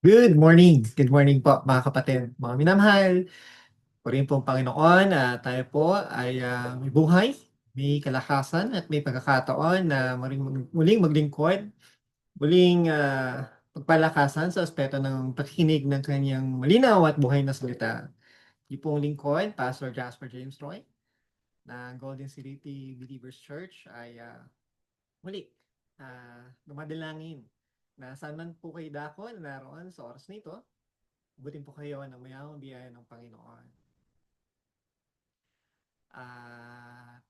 Good morning. Good morning po mga kapatid, mga minamahal. Purihin pong Panginoon na tayo po ay may buhay, may kalakasan at may pagkakataon na muling maglingkod, muling pagpalakasan sa aspeto ng pakikinig ng kanyang malinaw at buhay na salita. Yung pong lingkod, Pastor Jasper James Roy ng Golden City Believers Church ay muli dumadalangin na saan man po kayo dako na naroon sa oras nito. Abutin po kayo ng mayamang biyaya ng Panginoon. At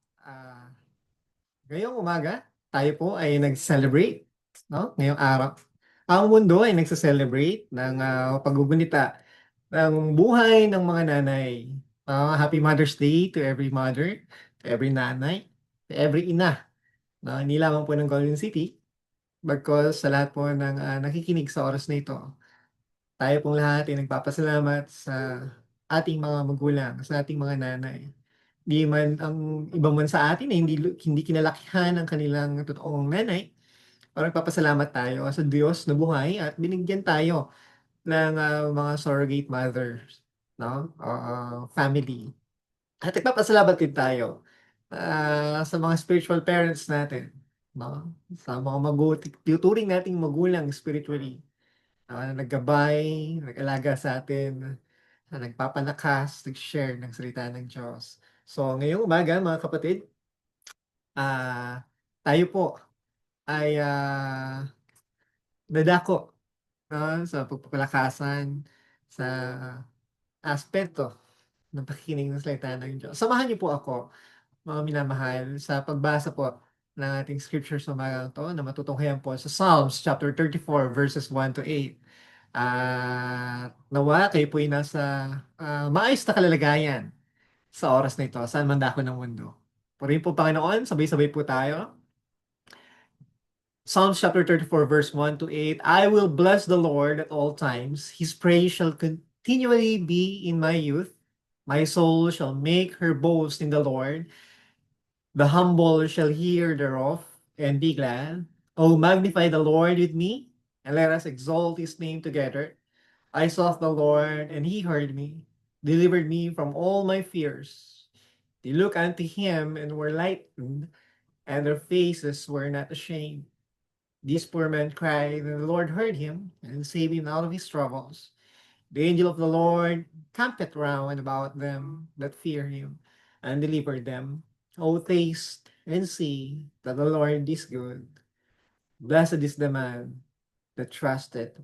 ngayong umaga, tayo po ay nag-celebrate, no? Ngayong araw. Ang mundo ay nagse-celebrate ng paggugunita ng buhay ng mga nanay. Happy Mother's Day to every mother, to every nanay, to every ina. No? Hindi lamang po ng Golden City, bagkos sa lahat po ng nakikinig sa oras na ito. Tayo pong lahat ay nagpapasalamat sa ating mga magulang, sa ating mga nanay. Di man ang iba man sa atin ay hindi kinalakihan ang kanilang totoong nanay, pero nagpapasalamat tayo sa Diyos na buhay at binigyan tayo ng mga surrogate mothers, no? Family. At nagpapasalamat din tayo sa mga spiritual parents natin, no? Sa mga tuturing nating magulang spiritually, na naggabay, nag-alaga sa atin, na nagpapalakas, nag-share ng salita ng Diyos. So, ngayong umaga, mga kapatid, ah, tayo po ay dadako, sa pagpapalakasan sa aspeto ng pakikinig ng salita ng Diyos. Samahan niyo po ako, mga minamahal, sa pagbasa po ng ating scripture sa umagang to na matutunghayan po sa Psalms chapter 34 verses 1 to 8. At nawa kayo po ay nasa maayos na kalalagayan sa oras na ito, saan man dako ng mundo. Purihin po Panginoon, sabay-sabay po tayo. Psalms chapter 34 verse 1 to 8. I will bless the Lord at all times. His praise shall continually be in my youth. My soul shall make her boast in the Lord. The humble shall hear thereof and be glad. Oh, magnify the Lord with me, and let us exalt his name together. I sought the Lord, and he heard me, delivered me from all my fears. They looked unto him and were lightened, and their faces were not ashamed. This poor man cried, and the Lord heard him, and saved him out of his troubles. The angel of the Lord campeth round about them that fear him, and delivered them. O taste and see that the Lord is good. Blessed is the man that trusted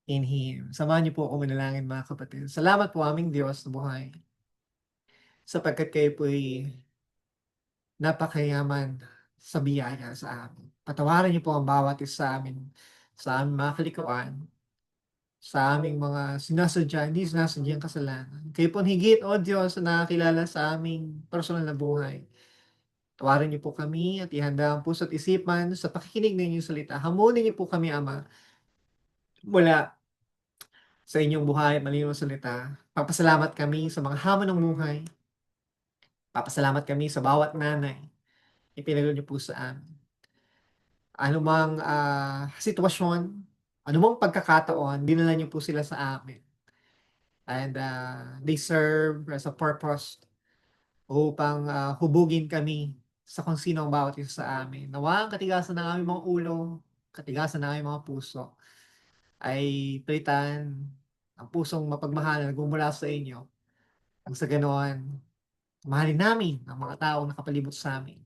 in Him. Samahan niyo po ako manalangin, mga kapatid. Salamat po aming Diyos na buhay, sapagkat kayo po'y napakayaman sa biyaya sa amin. Patawarin niyo po ang bawat isa sa amin, sa aming mga kalikuan, sa aming mga sinasadya, hindi sinasadyang kasalanan. Kayo po higit, O Diyos, na nakakilala sa aming personal na buhay. Tawarin niyo po kami at ihanda ang puso at isipan sa pakikinig ng inyong salita. Hamunin niyo po kami, Ama, mula sa inyong buhay at malinaw na salita. Papasalamat kami sa mga hamon ng buhay. Papasalamat kami sa bawat nanay ipinagod niyo po sa amin. Anumang sitwasyon, anumang pagkakataon, dinala niyo po sila sa amin. And they serve as a purpose upang hubugin kami sa kung sino ang bawat isa sa amin. Nawa ang katigasan ng aming mga ulo, katigasan ng aming mga puso, ay palitan ang pusong mapagmahal na nagmumula sa inyo. Ang sa ganoon, mahalin namin ang mga taong nakapalibot sa amin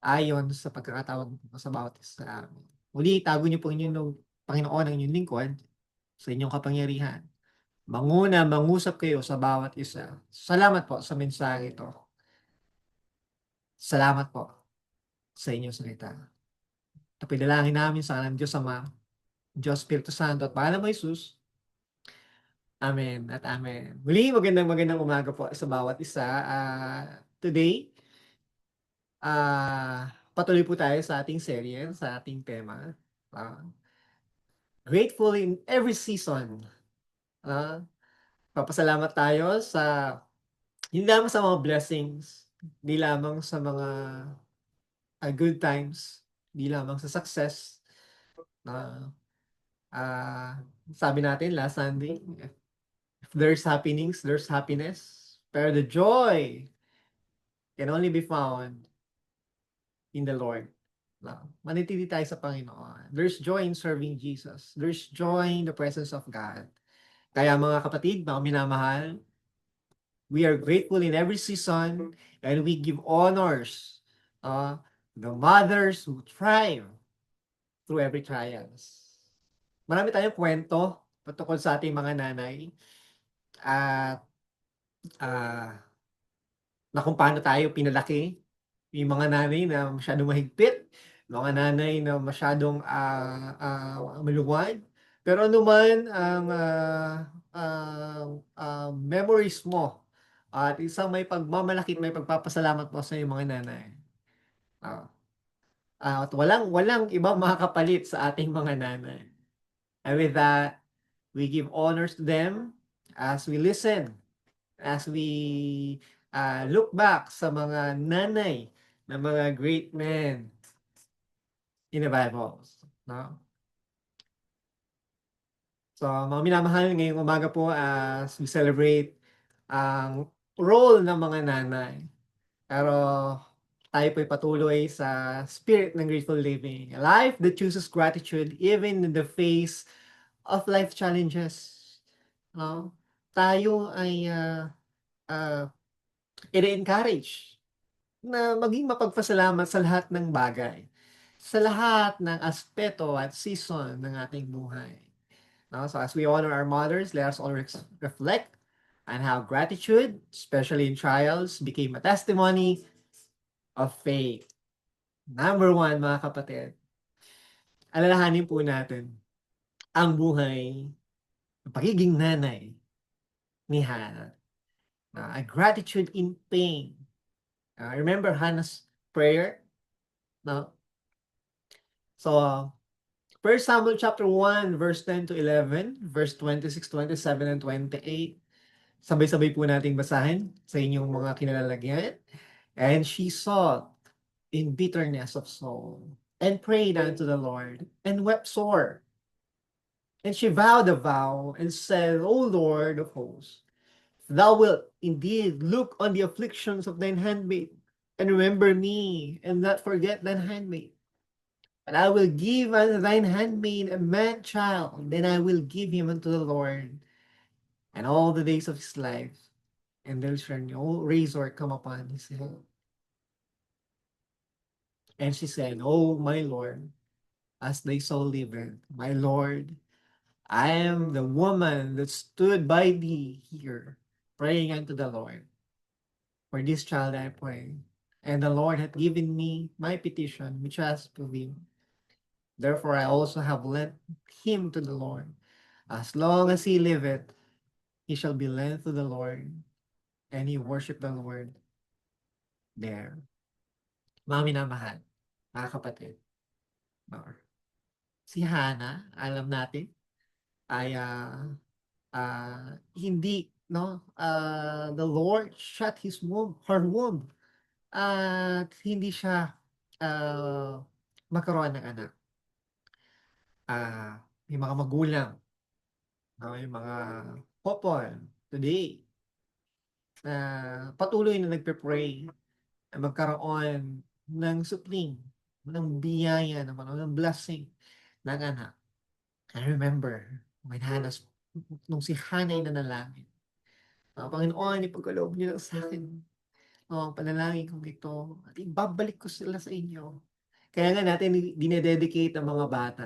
ayon sa pagkakatawag mo sa bawat isa sa amin. Muli, itago niyo po inyong Panginoon ang inyong lingkod sa inyong kapangyarihan. Manguna, mangusap kayo sa bawat isa. Salamat po sa mensahe ito. Salamat po sa inyong salita. Ito pinalangin namin sa ngalan ng Diyos Ama, Diyos Espiritu Santo at pangalan mo Jesus. Amen at amen. Muli, magandang umaga po sa bawat isa. Today, patuloy po tayo sa ating serye, sa ating tema. Ah, Grateful in every season. Ah, Papasalamat tayo sa hindi lamang sa mga blessings, hindi lamang sa mga good times, hindi lamang sa success, ah, Ah, sabi natin last Sunday, if there's happenings, there's happiness. Pero the joy can only be found in the Lord. Manitili tayo sa Panginoon. There's joy in serving Jesus. There's joy in the presence of God. Kaya mga kapatid, mga minamahal, we are grateful in every season and we give honors the mothers who thrive through every trials. Marami tayong kwento patungkol sa ating mga nanay at ah, na kung paano tayo pinalaki. Yung mga nanay na masyadong mahigpit, mga nanay na masyadong maluwag. Pero ano man ang memories mo at isang may pagmamalaki at may pagpapasalamat mo sa iyong mga nanay. Ah, at walang ibang makakapalit sa ating mga nanay. And with that, we give honors to them as we listen, as we look back sa mga nanay ng mga great men in the Bible. No? So, mga minamahal, ngayong umaga po as we celebrate ang role ng mga nanay. Pero tayo po'y patuloy sa spirit ng grateful living. A life that chooses gratitude even in the face of life challenges. No? Tayo ay i-encourage na maging mapagpasalamat sa lahat ng bagay, sa lahat ng aspeto at season ng ating buhay. No? So as we honor our mothers, let us all reflect on how gratitude, especially in trials, became a testimony of faith. Number one, mga kapatid, alalahanin po natin ang buhay, ang pagiging nanay ni Hannah. A gratitude in pain. Remember Hannah's prayer? No? So, 1 Samuel chapter 1, verse 10 to 11, verse 26, 27, and 28. Sabay-sabay po nating basahin sa inyong mga kinalalagyan. And she sought in bitterness of soul, and prayed unto the Lord, and wept sore. And she vowed a vow, and said, O Lord of hosts, if thou wilt indeed look on the afflictions of thine handmaid, and remember me, and not forget thine handmaid, and I will give unto thine handmaid a man child, then I will give him unto the Lord, and all the days of his life, and there shall no razor come upon his head. And she said, O my Lord, as thy soul liveth, my Lord, I am the woman that stood by thee here, praying unto the Lord. For this child I pray, and the Lord hath given me my petition, which I asked of him. Therefore I also have lent him to the Lord. As long as he liveth, he shall be lent to the Lord, and he worship the Lord there. Mga minamahal, mga kapatid, no? Si Hannah, alam natin, ay hindi, no? The Lord shut her womb, at hindi siya magkaroon ng anak. May mga magulang, may mga couple today na patuloy na nagpe-pray na magkaroon ng supling, ng biyaya naman, ng blessing ng anak. I remember when nung si Hannah ay nanalangin, Panginoon, ipagkaloob niyo lang sa akin ang panalangin kong ito at ibabalik ko sila sa inyo. Kaya nga natin dinededicate ang mga bata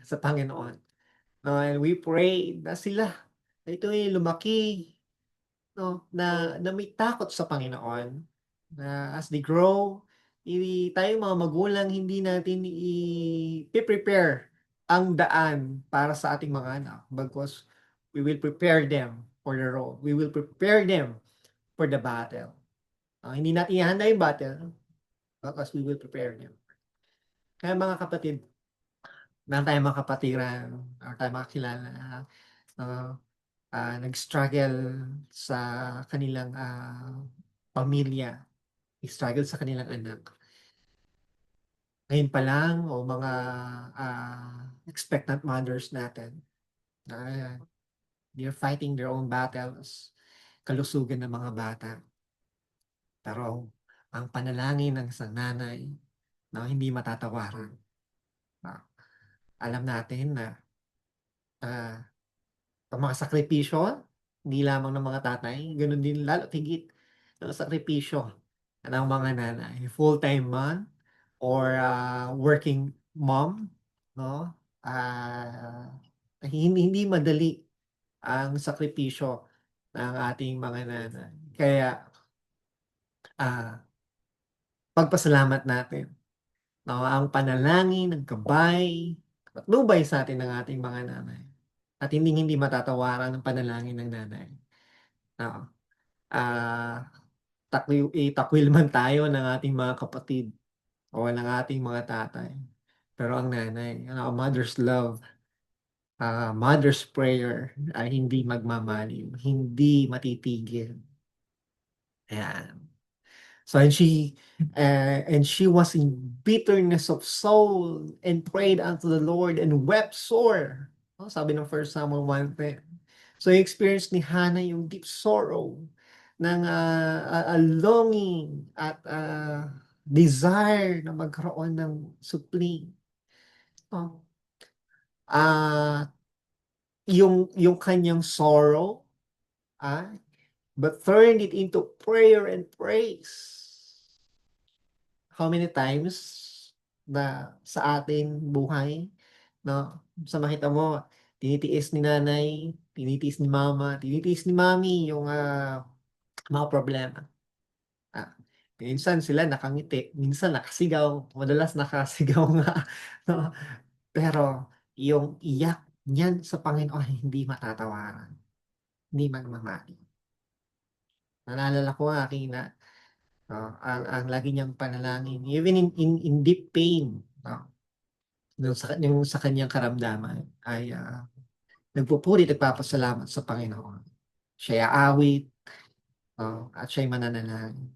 sa Panginoon. No, and we pray na sila na ito ay lumaki, no, na may takot sa Panginoon, na as they grow, tayong mga magulang hindi natin i-prepare ang daan para sa ating mga anak, because we will prepare them for the road. We will prepare them for the battle. Hindi natin ihanda yung battle, because we will prepare them. Kaya mga kapatid, meron tayong mga kapatiran, or tayong mga kilala nag-struggle sa kanilang pamilya, struggle sa kanilang anak. Ngayon pa lang o mga expectant mothers natin na they're fighting their own battles, kalusugan ng mga bata. Pero ang panalangin ng isang nanay na hindi matatawaran. Alam natin na ang mga sakripisyo, hindi lamang ng mga tatay, gano'n din lalo't higit ang sakripisyo ng mga nanay, full-time mom or working mom, no? Hindi madali ang sakripisyo ng ating mga nanay. Kaya pagpasalamat natin, no, ang panalangin, ang gabay, patnubay sa atin ng ating mga nanay. At hindi matatawaran ang panalangin ng nanay. Oo. Takwil man tayo ng ating mga kapatid o ng ating mga tatay. Pero ang nanay, mother's love, mother's prayer ay hindi magmamaliw, hindi matitigil. Ayan. So and she was in bitterness of soul and prayed unto the Lord and wept sore. Sabi ng 1 Samuel 1:10. So experience ni Hannah yung deep sorrow ng a longing at desire na magkaroon ng supling. Oh. Yung kanyang sorrow, but turned it into prayer and praise. How many times na sa ating buhay, no? Sa makita mo, tinitiis ni nanay, tinitiis ni mama, tinitiis ni mami yung mga problema. Minsan sila nakangiti, minsan nakasigaw, madalas nakasigaw nga, no? Pero yung iyak niyan sa Panginoon hindi matatawaran, hindi magmamali. Naalala ko nga aking ang lagi niyang panalangin, even in deep pain, yung sa kanyang karamdaman ay nagpupuri, nagpapasalamat sa Panginoon. Siya'y aawit, at siya'y mananalangin.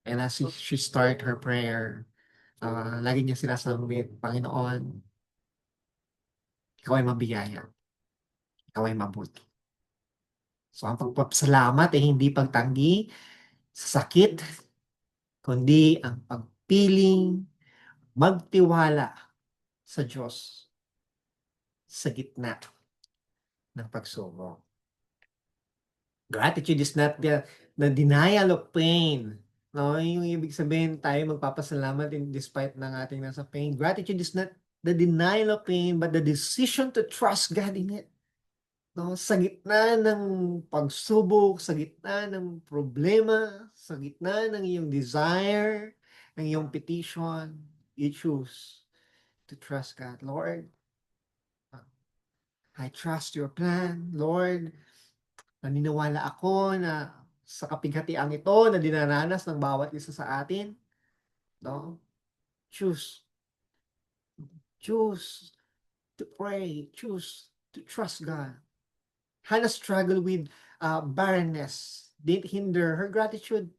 And as she start her prayer, lagi niya sinasambit, Panginoon, ikaw ay mabiyaya, ikaw ay mabuti. So ang pagpapasalamat ay hindi pagtanggi sa sakit, kundi ang pagpiling magtiwala sa Diyos sa gitna ng pagsubok. Gratitude is not the denial of pain. No, yung ibig sabihin tayo magpapasalamat despite ng ating nasa pain. Gratitude is not the denial of pain, but the decision to trust God in it. No, sa gitna ng pagsubok, sa gitna ng problema, sa gitna ng iyong desire, ng iyong petition, you choose to trust God. Lord, I trust your plan. Lord, naniniwala ako na sa kapighatian ito na dinaranas ng bawat isa sa atin, no? Choose to pray, choose to trust God. Hannah struggled with barrenness. Didn't hinder her gratitude.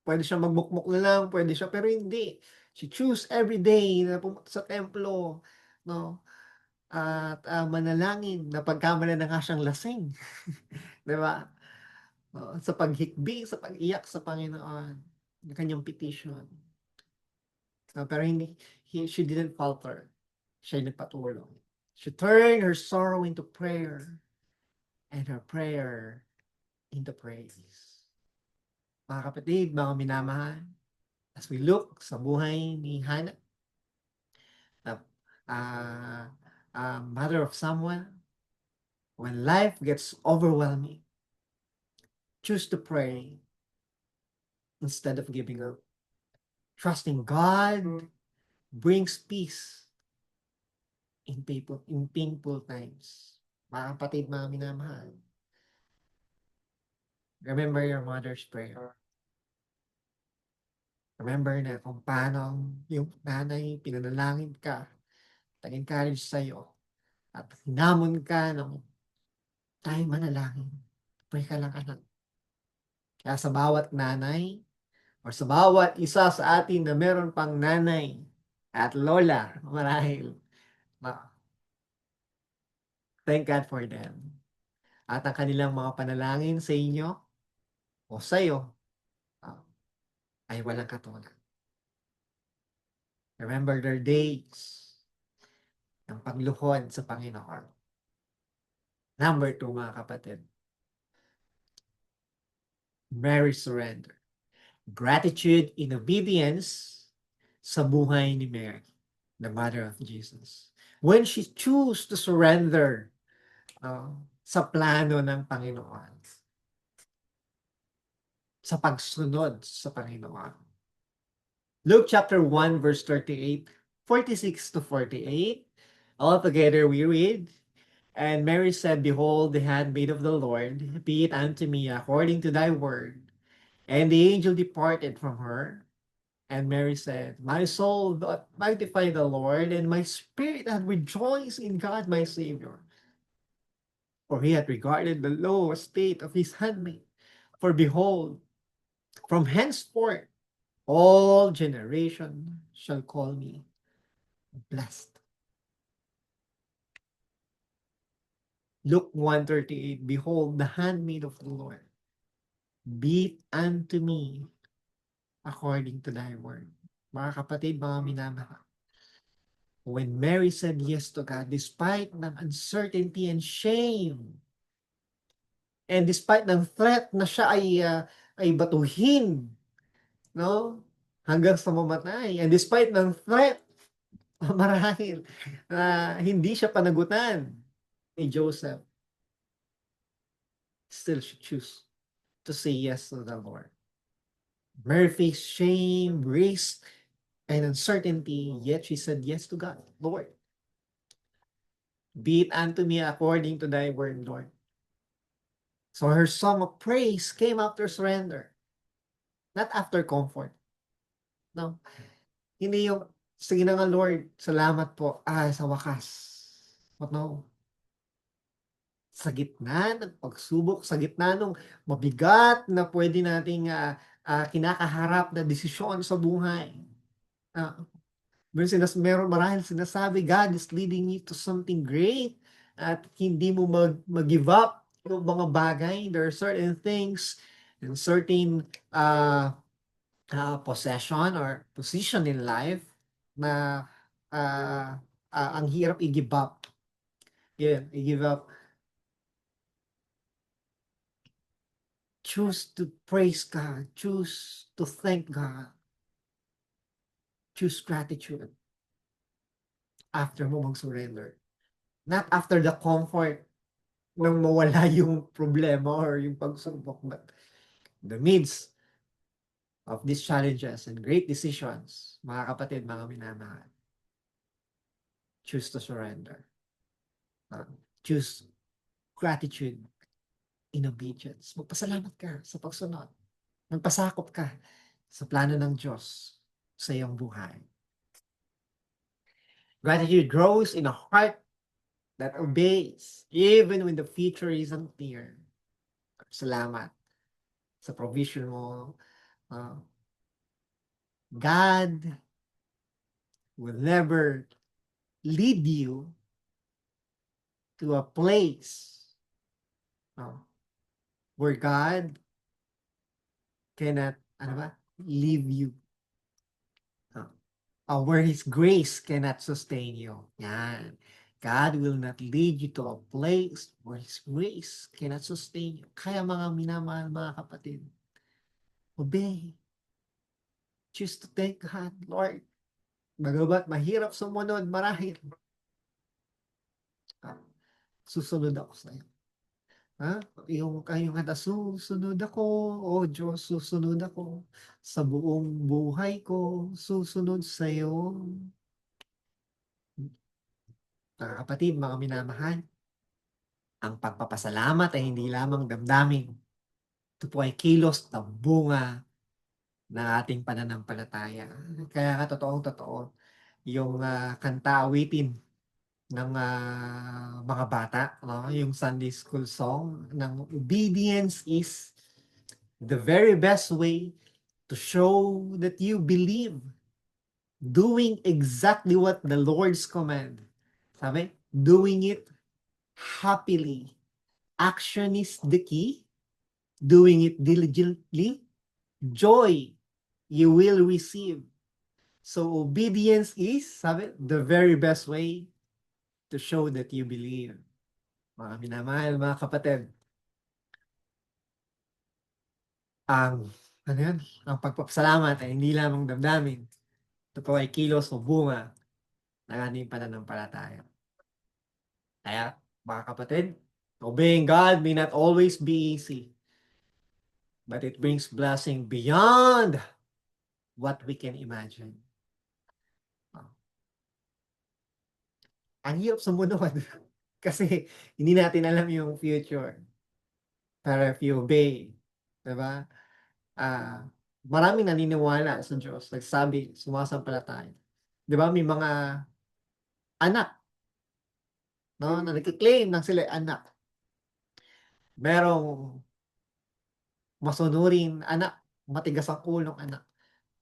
Pwede siya magmukmuk na lang, pwede siya, pero hindi. She choose every day na pumunta sa templo, no? At manalangin na pagkamala na nga siyang lasing. Di ba? Sa paghikbi, sa pag-iyak sa Panginoon, yung kanyang petition. Pero she didn't falter. Siya nagpatuloy. She turned her sorrow into prayer and her prayer into praise. Mga kapatid, mga minamahal, as we look sa buhay ni Hannah, mother of Samuel, when life gets overwhelming, choose to pray instead of giving up. Trusting God brings peace in painful times. Mga kapatid, mga minamahal, remember your mother's prayer. Remember na kung paano yung nanay pinanalangin ka, nag-encourage sa'yo, at hinamon ka ng tayo manalangin. Pray ka lang, anak. Kaya sa bawat nanay, or sa bawat isa sa atin na meron pang nanay at lola, marahil, Na thank God for them. At ang kanilang mga panalangin sa inyo o sa'yo ah, ay walang katulad. Remember their days ng pagluhod sa Panginoon. Number 2, mga kapatid, Mary's surrender. Gratitude in obedience sa buhay ni Mary, the mother of Jesus. When she chose to surrender sa plano ng Panginoon, sa pagsunod sa Panginoon. Luke chapter 1 verse 38, 46 to 48. All together we read, "And Mary said, Behold, the handmaid of the Lord, be it unto me according to thy word. And the angel departed from her. And Mary said, My soul doth magnify the Lord, and my spirit hath rejoiced in God my Savior. For he hath regarded the low estate of his handmaid. For behold, from henceforth all generation shall call me blessed." Luke 1:38, "Behold, the handmaid of the Lord, be it unto me according to thy word." Mga kapatid, mga minamahal, when Mary said yes to God, despite ng uncertainty and shame, and despite ng threat na siya ay batuhin, no? Hanggang sa mamatay. And despite ng threat, marahil, hindi siya panagutan ni Joseph, still she choose to say yes to the Lord. Mary faced shame, risk, and uncertainty, yet she said yes to God. Lord, be it unto me according to thy word, Lord. So her song of praise came after surrender, not after comfort. No? Hindi yung, sige na nga Lord, salamat po, sa wakas. But no, sa gitna ng pagsubok, sa gitna ng mabigat na pwede nating kinakaharap na desisyon sa buhay. Meron marahil sinasabi, God is leading you to something great at hindi mo mag-give up yung mga bagay. There are certain things and certain possession or position in life na ang hirap i-give up. Yeah, i-give up. Choose to praise God. Choose to thank God. Choose gratitude after mo mag-surrender. Not after the comfort nang mawala yung problema or yung pagsubok, but in the midst of these challenges and great decisions, mga kapatid, mga minamahal, choose to surrender. Choose gratitude in obedience. Magpasalamat ka sa pagsunod. Magpasakop ka sa plano ng Diyos sa iyong buhay. Gratitude grows in a heart that obeys even when the future isn't clear. Salamat sa provision mo. God will never lead you to a place where God cannot leave you. Where His grace cannot sustain you. Yan. God will not lead you to a place where His grace cannot sustain you. Kaya mga minamahal, mga kapatid, obey. Choose to thank God, Lord. Bagamat mahirap sumunod, marahil. Susunod ako sa iyo. Yung kayong kanta, susunod ako, O Diyos, susunod ako. Sa buong buhay ko, susunod sa iyo. Mga kapatid, mga minamahal, ang pagpapasalamat ay hindi lamang damdamin. Ito po ay kilos na bunga ng ating pananampalataya. Kaya nga totoong-totoo, yung kanta awitin ng mga bata, yung Sunday school song ng obedience is the very best way to show that you believe, doing exactly what the Lord's command Sabi, doing it happily. Action is the key. Doing it diligently, joy you will receive. So obedience is, sabi, the very best way to show that you believe. Mga minamahal, mga kapatid, ang, ano yan, ang pagpapasalamat ay hindi lamang damdamin. Ito ay kilos o bunga ng ating pananampalataya. Kaya, mga kapatid, obeying God may not always be easy, but it brings blessing beyond what we can imagine. Ang hirap sumunod kasi hindi natin alam yung future. Pero if you obey, diba? Maraming naniniwala sa Diyos, nagsabi, sumasampalataya. Diba, may mga anak, no, na nagkiklaim ng sila anak. Merong masunuring anak, matigas ang ulong anak.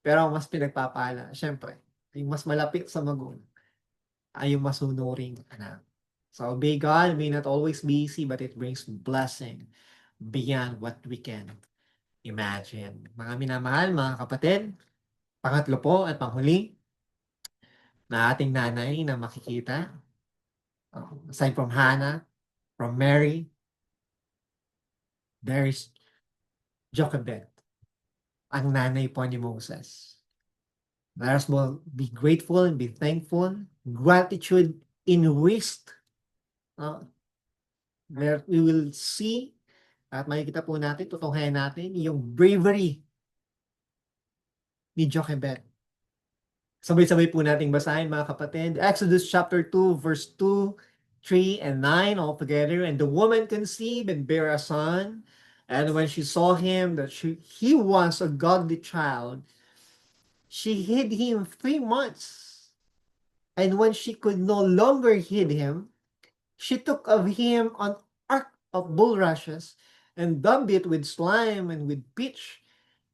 Pero ang mas pinagpapala, syempre, yung mas malapit sa magulang, ay yung masunuring anak. So, obey God may not always be easy, but it brings blessing beyond what we can imagine. Mga minamahal, mga kapatid, pangatlo po at panghuli na ating nanay na makikita, aside from Hannah, from Mary, there is Jochebed, ang nanay po ni Moses. Let us be grateful and be thankful. Gratitude in risk. Where we will see at makikita po natin, tutuhayan natin yung bravery ni Jochebed. Sabay-sabay po nating basahin, mga kapatid. Exodus chapter 2, verse 2, 3, and 9 all together. And the woman conceived and bare a son. And when she saw him, that he was a godly child, she hid him 3 months. And when she could no longer hid him, she took of him an ark of bulrushes and dubbed it with slime and with pitch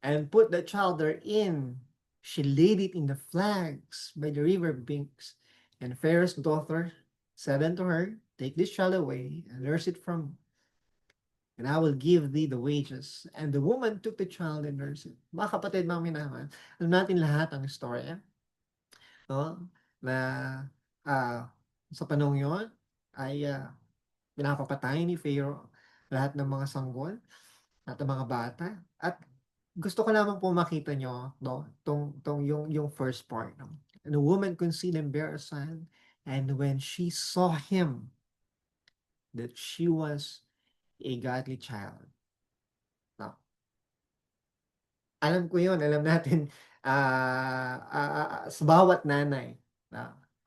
and put the child therein. She laid it in the flags by the river banks. And Pharaoh's daughter said unto her, take this child away and nurse it from me, and I will give thee the wages. And the woman took the child and nursed it. Mga kapatid, mga minamahal, alam natin lahat ang istorya, no? Na sa panahon yun ay pinapapatay ni Pharaoh lahat ng mga sanggol at ng mga bata. At gusto ko lamang po makita nyo, no, yung first part. No? And the woman conceived and bare a son, and when she saw him, that she was a godly child. No? Alam ko yun, alam natin, sa bawat nanay,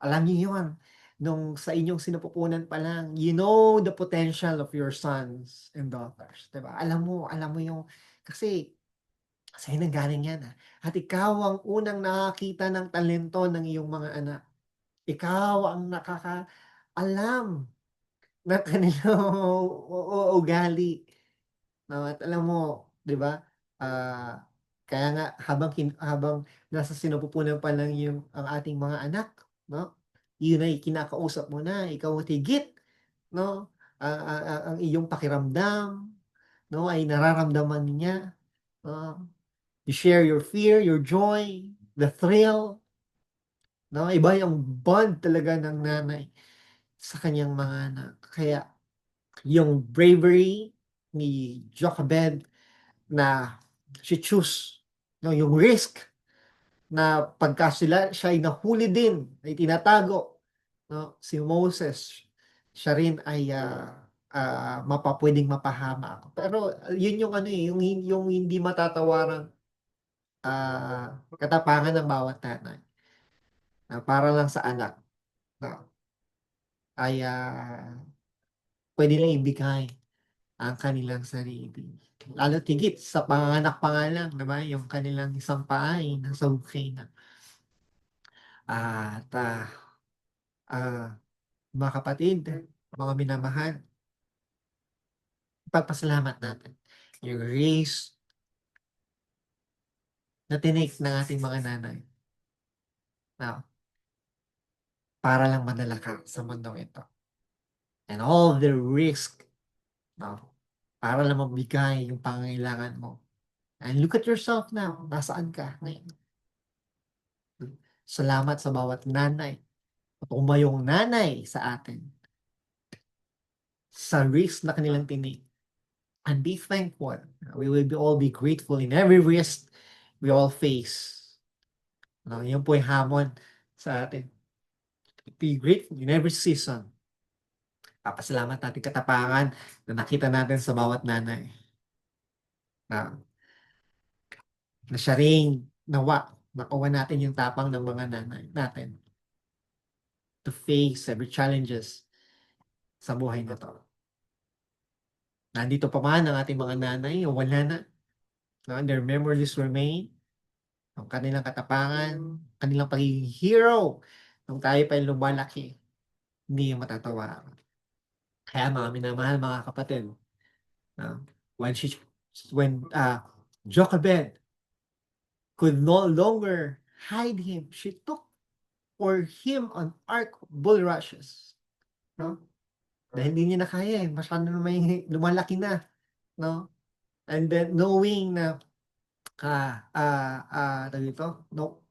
alam niyo yun, nung sa inyong sinapupunan pa lang, you know the potential of your sons and daughters. Diba? Alam mo yung, kasi sa'yo nanggaling yan. At ikaw ang unang nakakita ng talento ng iyong mga anak. Ikaw ang nakakaalam ng kanilang ugali. No? At alam mo, di ba? Kaya nga habang nasa sinapupunan pa lang ang ating mga anak, no? Yun ay kinakausap mo na, ikaw at higit, no? Ang iyong pakiramdam, no, ay nararamdaman niya. You share your fear, your joy, the thrill. No? Iba yung bond talaga ng nanay sa kanyang mga anak. Kaya yung bravery ni Jochebed na she choose, no, yung risk na pagka siya ay nahuli din, ay tinatago, no, si Moses, siya rin ay pwedeng mapahama. Pero yun yung ano yung hindi matatawarang katapangan ng bawat nanay na para lang sa anak na ay pwede lang ibigay ang kanilang sarili. Lalo tigit sa panganak pa nga lang, diba? Yung kanilang isang paa ay nasa bukay na. At mga kapatid, mga minamahal, ipagpasalamat natin yung grace na tinake ng ating mga nanay. Now, para lang madala ka sa mundong ito. And all the risk, no, para lang mabigay yung pangangailangan mo. And look at yourself now. Nasaan ka ngayon? Salamat sa bawat nanay at umayong nanay sa atin sa risk na kanilang tinig. And be thankful. We will all be grateful in every risk we all face. No, yun po yung hamon sa atin. Be grateful in every season. Papasalamat natin katapangan na nakita natin sa bawat nanay. Na siya rin nakuha natin yung tapang ng mga nanay natin to face every challenges sa buhay na to. Nandito pa man ang ating mga nanay o wala na. No? Their memories remain. Ang kanilang katapangan, kanilang pagiging hero nung tayo pa yung lumalaki, hindi yung matatawa. Kaya mga minamahal mga kapatid, when Jochebed could no longer hide him, she took for him an ark of bulrushes. No? Dahil hindi niya na kaya masyado na may lumalaki na. No? And then knowing na dito, no,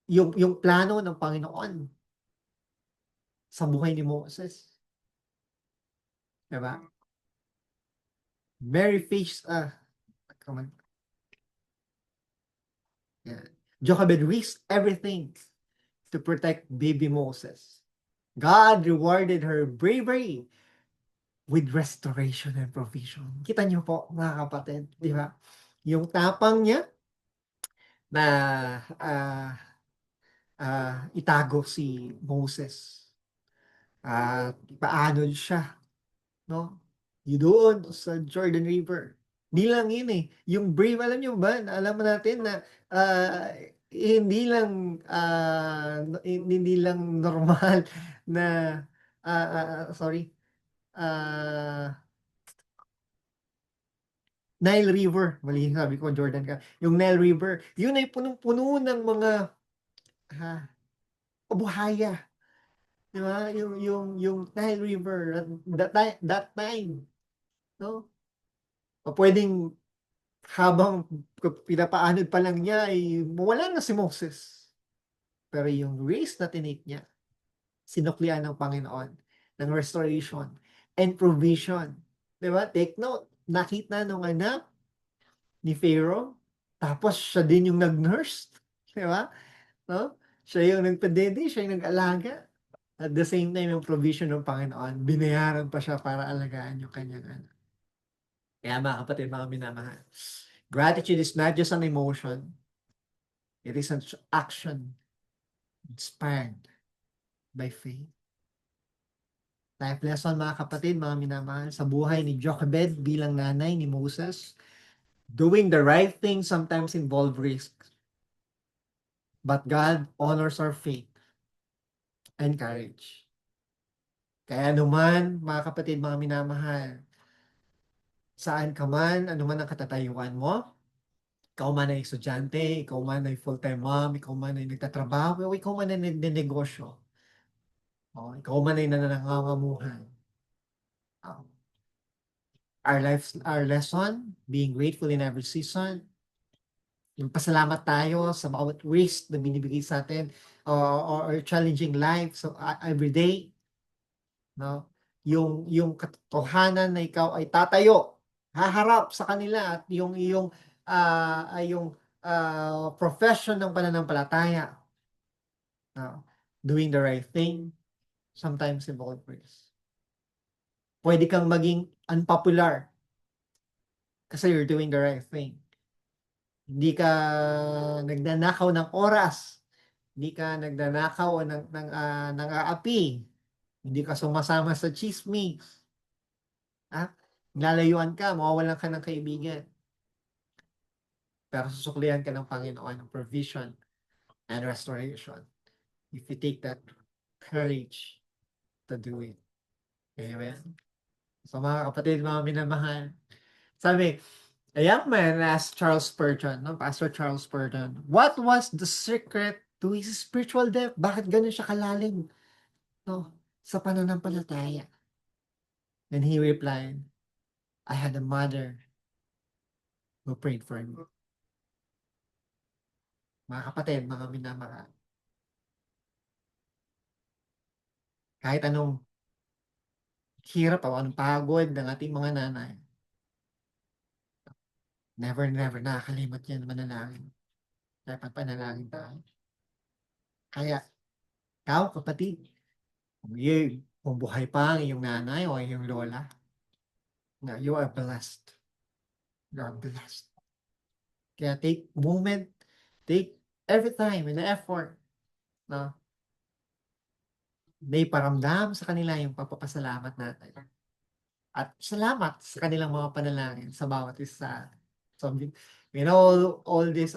yung plano ng Panginoon sa buhay ni Moses. Diba? Mary faced, Jochebed risked everything to protect baby Moses. God rewarded her bravery with restoration and provision. Kita niyo po, mga kapatid, di ba? Yung tapang niya na itago si Moses. Paano siya, no? Doon sa Jordan River. Hindi lang yun eh. Yung brave, alam nyo ba? Alam mo natin na hindi lang normal na Nile River. Mali sabi ko, Jordan ka. Yung Nile River, yun ay punong-puno ng mga buhaya. Diba? Yung Nile River, that time, no? O pwedeng habang pinapaanod pa lang niya ay mawala na si Moses. Pero yung race na tinake niya, sinuklian ng Panginoon ng restoration and provision. Diba? Take note, nakita nung anak ni Pharaoh, tapos siya din yung nag-nurse. Diba? No? Siya yung nagpadede, siya yung nag-alaga. At the same time, yung provision ng Panginoon, binayaran pa siya para alagaan yung kanyang anak. Kaya mga kapatid, mga minamahal, gratitude is not just an emotion. It is an action inspired by faith. Life lesson mga kapatid, mga minamahal, sa buhay ni Jochebed bilang nanay ni Moses, doing the right thing sometimes involve risk. But God honors our faith and courage. Kaya naman, mga kapatid, mga minamahal, saan ka man, anuman ang katatayuan mo, ikaw man ay estudyante, ikaw man ay full-time mom, ikaw man ay nagtatrabaho, o ikaw man ay nagnenegosyo, o ikaw man ay nanangangamuhan. Our lesson, being grateful in every season, yung pasalamat tayo sa bawat risk na binibigay sa atin, or challenging life so every day, no? Yung katotohanan na ikaw ay tatayo, haharap sa kanila at yung profession ng pananampalataya, no? Doing the right thing, sometimes involve risk. Pwede kang maging unpopular kasi you're doing the right thing. Hindi ka nagnanakaw ng oras, hindi ka nagnanakaw ng aapi, hindi ka sumasama sa chismis. Lalayuan ka, mawawalan ka ng kaibigan. Pero susuklihan ka ng Panginoon ng provision and restoration. If you take that courage to do it. Amen. So mga kapatid, mga minamahal, sabi, a young man asked Charles Spurgeon, no? Pastor Charles Spurgeon, what was the secret to his spiritual depth. Bakit ganun siya kalalim, no? Sa pananampalataya. Then he replied, I had a mother who prayed for me. Mga kapatid, mga minamahal, kahit anong hirap o anong pagod ng ating mga nanay, never nakakalimot yan manalangin. Kaya pagpanalangin tayo. Kaya, ikaw, kapatid, kung buhay pa ang iyong nanay o iyong lola, na you are blessed. You are blessed. Kaya take moment, take every time and effort na may paramdam sa kanila yung pagpapasalamat natin. At salamat sa kanilang mga panalangin sa bawat isa. So, you know, all this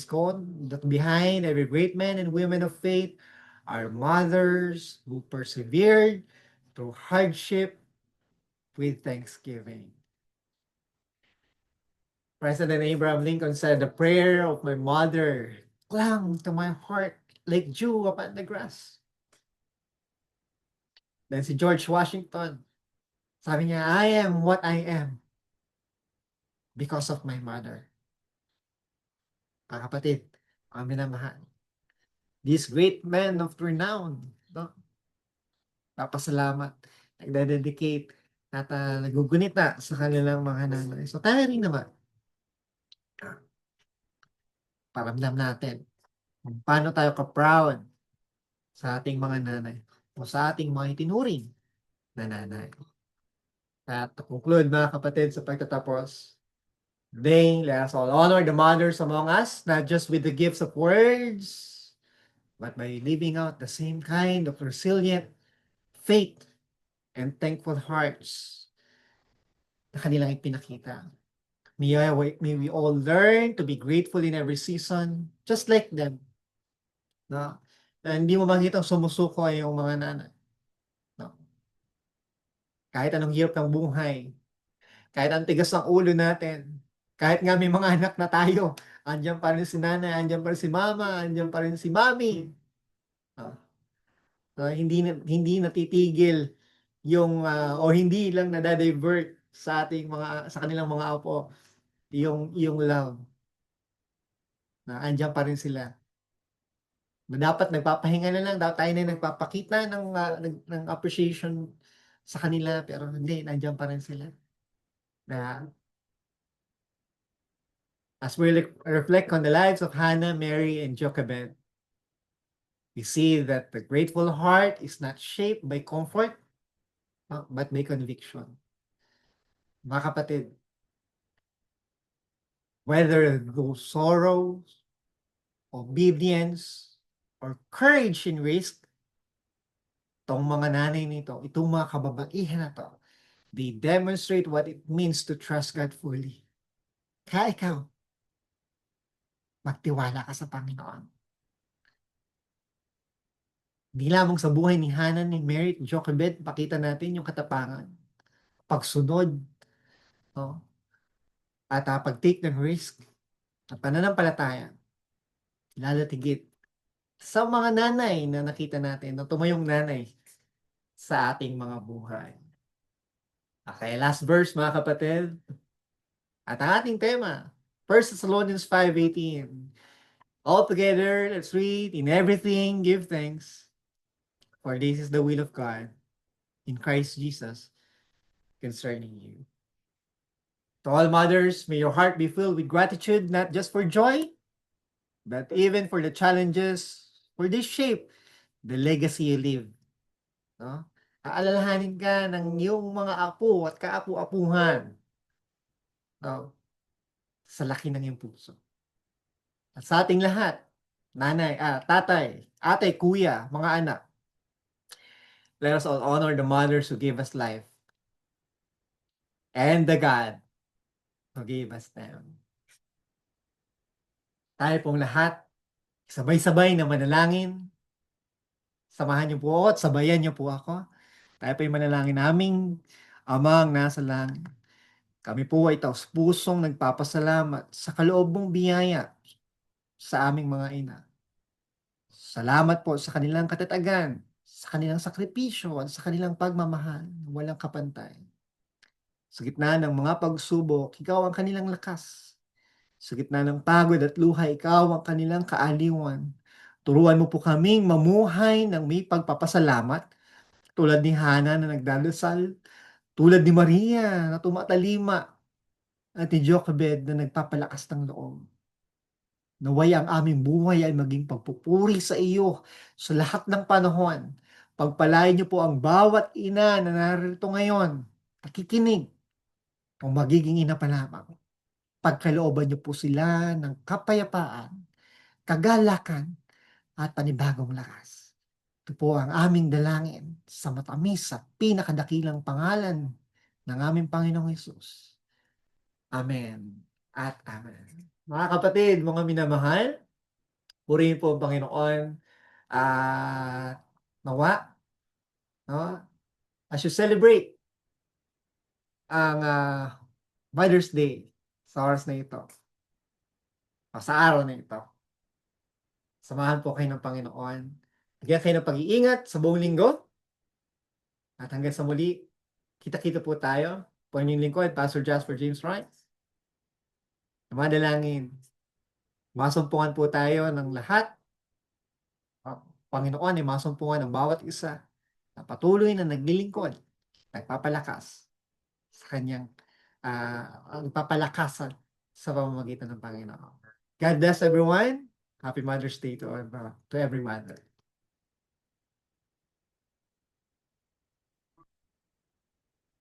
code that behind every great men and women of faith are mothers who persevered through hardship with thanksgiving. President Abraham Lincoln said, the prayer of my mother clung to my heart like dew upon the grass. Then si George Washington, sabi niya, I am what I am because of my mother. Mga kapatid, mga minamahal, these great men of renown, no? Papasalamat, nagdededicate, at nagugunita sa kanilang mga nanay. So tayo rin naman, paramdam natin kung paano tayo ka-proud sa ating mga nanay o sa ating mga itinuring na nanay. At to conclude, mga kapatid, sa pagtatapos, today, let us all honor the mothers among us, not just with the gifts of words, but by living out the same kind of resilient faith and thankful hearts na kanilang ipinakita. May we all learn to be grateful in every season, just like them. No? Na hindi mo makita sumusuko ay yung mga nanay. No? Kahit anong hirap ng buhay, kahit ang tigas ng ulo natin, kahit nga may mga anak na tayo, andyan pa rin si nanay, andyan pa rin si mama, andyan pa rin si mami. No? Hindi natitigil yung o hindi lang nadadivert sa ating mga sa kanilang mga apo yung love na andyan pa rin sila, na dapat nagpapahinga na lang, dapat tayo na nagpapakita ng appreciation sa kanila, pero hindi, nandiyan pa rin sila na as we reflect on the lives of Hannah, Mary, and Jochebed, we see that the grateful heart is not shaped by comfort, but by conviction. Mga kapatid, whether those sorrows, obedience, or courage in risk, itong mga nanay nito, itong mga kababaihan na to, they demonstrate what it means to trust God fully. Kaya ikaw, magtiwala ka sa Panginoon. Hindi lamang sa buhay ni Hannah, ni Mary, ni Jochebed, pakita natin yung katapangan, pagsunod, no? At pag-take ng risk, at pananampalataya, lalo tigit sa mga nanay na nakita natin, na tumayong nanay sa ating mga buhay. Okay, last verse mga kapatid. At ang ating tema, 1 Thessalonians 5:18. All together, let's read, in everything give thanks, for this is the will of God in Christ Jesus concerning you. To all mothers, may your heart be filled with gratitude, not just for joy, but even for the challenges, for this shape the legacy you live. No? Aalalahanin ka ng iyong mga apo at kaapu-apuhan, no? Sa laki ng iyong puso. At sa ating lahat, nanay, tatay, ate, kuya, mga anak, let us all honor the mothers who gave us life and the God who gave us them. Tayo pong lahat, sabay-sabay na manalangin. Samahan niyo po ako at sabayan niyo po ako. Tayo po yung manalangin naming Amang nasa langit. Kami po ay taos-pusong nagpapasalamat sa kaloob mong biyaya sa aming mga ina. Salamat po sa kanilang katatagan, sa kanilang sakripisyo, at sa kanilang pagmamahal na walang kapantay. Sa gitna ng mga pagsubok, ikaw ang kanilang lakas. Sa gitna ng pagod at luha, ikaw ang kanilang kaaliwan. Turuan mo po kaming mamuhay ng may pagpapasalamat, tulad ni Hana na nagdadasal, tulad ni Maria na tumatalima, at ni Jochebed na nagpapalakas ng loob. Naway ang aming buhay ay maging pagpupuri sa iyo sa lahat ng panahon. Pagpalain niyo po ang bawat ina na narito ngayon, nakikinig, o magiging ina pa lamang. Pagkalooban niyo po sila ng kapayapaan, kagalakan, at panibagong lakas. Ito po ang aming dalangin sa matamis at pinakadakilang pangalan ng aming Panginoong Hesus. Amen at amen. Mga kapatid, mga minamahal, purihin po ang Panginoon at nawa, no? As you celebrate ang Mother's Day sa oras na ito, o sa araw na ito, samahan po kayo ng Panginoon. Bigyan kayo ng pag-iingat sa buong linggo. At hanggang sa muli, kita-kita po tayo. Po inyong lingkod, Pastor Jasper James Wright. Dumadalangin. Masumpungan po tayo ng lahat. Panginoon ay masumpungan ng bawat isa na patuloy na naglilingkod, nagpapalakas sa kanyang nagpapalakasan sa pamamagitan ng Panginoon. God bless everyone. Happy Mother's Day to every mother.